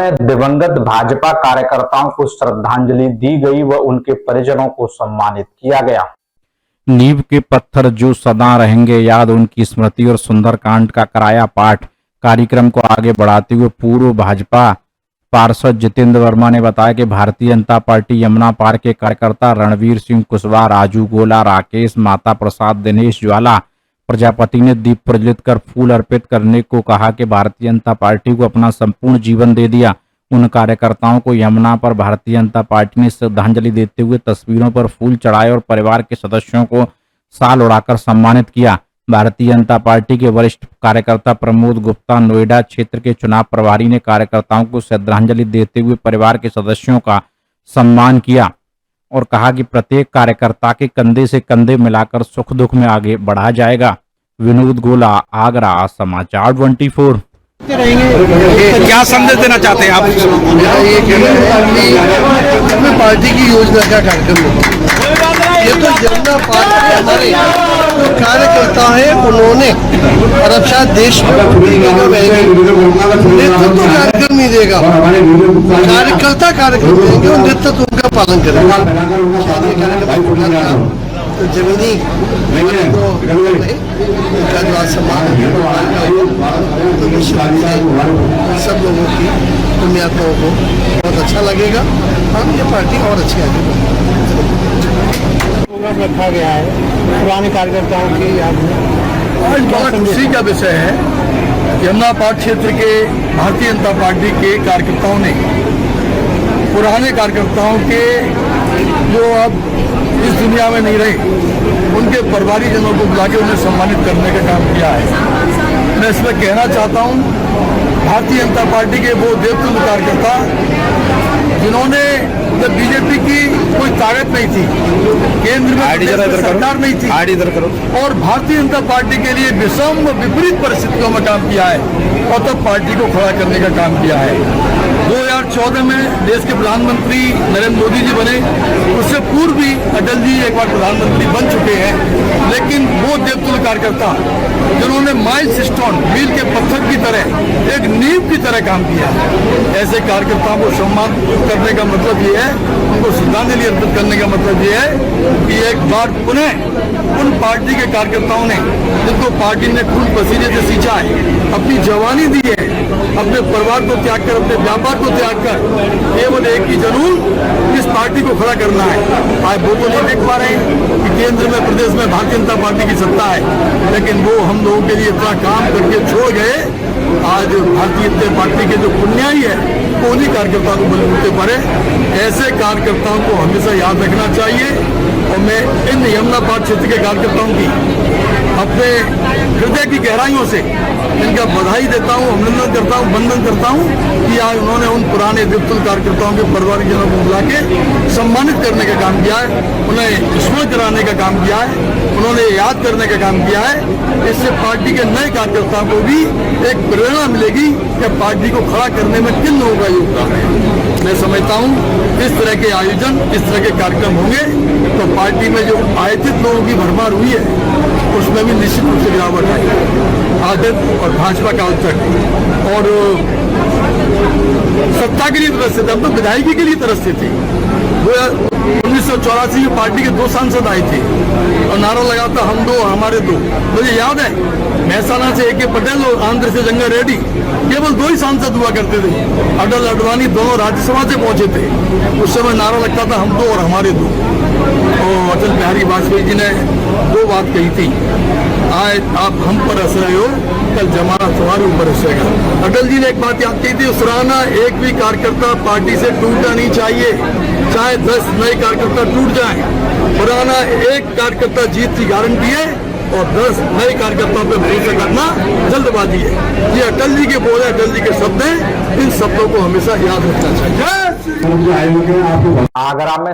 में दिवंगत भाजपा कार्यकर्ताओं को श्रद्धांजलि दी गई व उनके परिजनों को सम्मानित किया गया। नींव के पत्थर जो सदा रहेंगे याद, उनकी स्मृति और सुंदरकांड का कराया पाठ। कार्यक्रम को आगे बढ़ाते हुए पूर्व भाजपा पार्षद जितेंद्र वर्मा ने बताया कि भारतीय जनता पार्टी यमुना पार के कार्यकर्ता रणवीर सिंह कुशवाहा, राजू गोला, राकेश, माता प्रसाद, दिनेश ज्वाला प्रजापति ने दीप प्रज्वलित कर फूल अर्पित करने को कहा कि भारतीय जनता पार्टी को अपना संपूर्ण जीवन दे दिया। उन कार्यकर्ताओं को यमुना पर भारतीय जनता पार्टी ने श्रद्धांजलि देते हुए तस्वीरों पर फूल चढ़ाए और परिवार के सदस्यों को शाल उड़ाकर सम्मानित किया। भारतीय जनता पार्टी के वरिष्ठ कार्यकर्ता प्रमोद गुप्ता, नोएडा क्षेत्र के चुनाव प्रभारी, ने कार्यकर्ताओं को श्रद्धांजलि देते हुए परिवार के सदस्यों का सम्मान किया और कहा कि प्रत्येक कार्यकर्ता के कंधे से कंधे मिलाकर सुख दुख में आगे बढ़ा जाएगा। विनोद गोला, आगरा, समाचार 24। क्या संदेश देना चाहते हैं आप? ये कहना है कि पार्टी की योजना का कार्यक्रम होगा। ये तो यमुना पार के हमारे जो कार्यकर्ता है उन्होंने, और अब शायद देश में नेतृत्व कार्यक्रम नहीं देगा, कार्यकर्ता कार्यक्रम देंगे और नेतृत्व उनका पालन करेगा। तो जमीनी उनका जो सम्मान सब लोगों की पुण्यात्माओं को बहुत अच्छा लगेगा। हम ये पार्टी और अच्छी आगे प्रोग्राम रखा गया है पुराने कार्यकर्ताओं की याद में। आज बहुत खुशी का विषय है, यमुना पार क्षेत्र के भारतीय जनता पार्टी के कार्यकर्ताओं ने पुराने कार्यकर्ताओं के जो अब इस दुनिया में नहीं रहे उनके परिवारीजनों को बुला के उन्हें सम्मानित करने का काम किया है। मैं इसमें कहना चाहता हूं, भारतीय जनता पार्टी के वो देवतुल्य कार्यकर्ता जिन्होंने जब बीजेपी की कोई ताकत नहीं थी, केंद्र में सरकार नहीं थी, और भारतीय जनता पार्टी के लिए विषम विपरीत परिस्थितियों में काम किया है और तब पार्टी को खड़ा करने का काम किया है। 2014 में देश के प्रधानमंत्री नरेंद्र मोदी जी बने, उससे पूर्व भी अटल जी एक बार प्रधानमंत्री बन चुके हैं, लेकिन वो देवतुल्य कार्यकर्ता जिन्होंने माइल स्टोन, मील के पत्थर की तरह एक नींव की तरह काम किया, ऐसे कार्यकर्ताओं को सम्मान करने का मतलब ये है, उनको श्रद्धांजलि अर्पित करने का मतलब ये है कि एक बार पुनः उन पार्टी के कार्यकर्ताओं ने, जिनको पार्टी ने खून पसीने से सींचा है, अपनी जवानी दी है, अपने परिवार को त्याग कर, अपने व्यापार को त्याग कर केवल एक ही जनून इस पार्टी को खड़ा करना है। आज वो तो नहीं देख पा रहे हैं कि केंद्र में, प्रदेश में भारतीय जनता पार्टी की सत्ता है, लेकिन वो हम लोगों के लिए इतना काम करके छोड़ गए। आज भारतीय जनता पार्टी के जो पुण्याई है वो उन्हीं कार्यकर्ताओं को बलबूते पड़े। ऐसे कार्यकर्ताओं को हमेशा याद रखना चाहिए और मैं इन यमुना पार क्षेत्र के कार्यकर्ताओं की अपने हृदय की गहराइयों से इनका बधाई देता हूँ, अभिनंदन करता हूँ, वंदन करता हूँ कि आज उन्होंने उन पुराने देवतुल्य कार्यकर्ताओं के परिवारजनों को बुला के सम्मानित करने का काम किया है, उन्हें स्मरण कराने का काम किया है, उन्होंने याद करने का काम किया है। इससे पार्टी के नए कार्यकर्ताओं को भी एक प्रेरणा मिलेगी कि पार्टी को खड़ा करने में किन लोगों का योगदान है। मैं समझता हूँ इस तरह के आयोजन, इस तरह के कार्यक्रम होंगे तो पार्टी में जो आयतित लोगों की भरमार हुई है उसमें भी निश्चित रूप से गिरावट आई। आदत और भाजपा का उत्तर और सत्ता के लिए तरसते थे, हम तो विधायकी के लिए तरसते थे। 1984 में पार्टी के 2 सांसद आए थे और नारा लगाता हम दो हमारे दो। मुझे याद है महसाना से A.K. पटेल और आंध्र से जंगा रेड्डी, केवल 2 ही सांसद हुआ करते थे। अटल अडवाणी दोनों राज्यसभा से पहुंचे थे। उस समय नारा लगता था हम दो और हमारे दो। और अटल बिहारी वाजपेयी जी ने 2 बात कही थी, आज आप हम पर हंस रहे हो, कल जमाना तुम्हारे ऊपर हंसेगा। अटल जी ने एक बात याद की थी, सुराना एक भी कार्यकर्ता पार्टी से टूटना नहीं चाहिए, चाहे 10 नए कार्यकर्ता टूट जाएं। पुराना एक कार्यकर्ता जीत की गारंटी है और 10 नए कार्यकर्ताओं पर भरोसा करना जल्दबाजी है। ये अटल जी के बोल है, अटल जी के शब्द हैं, इन शब्दों को हमेशा याद रखना चाहिए। आगरा में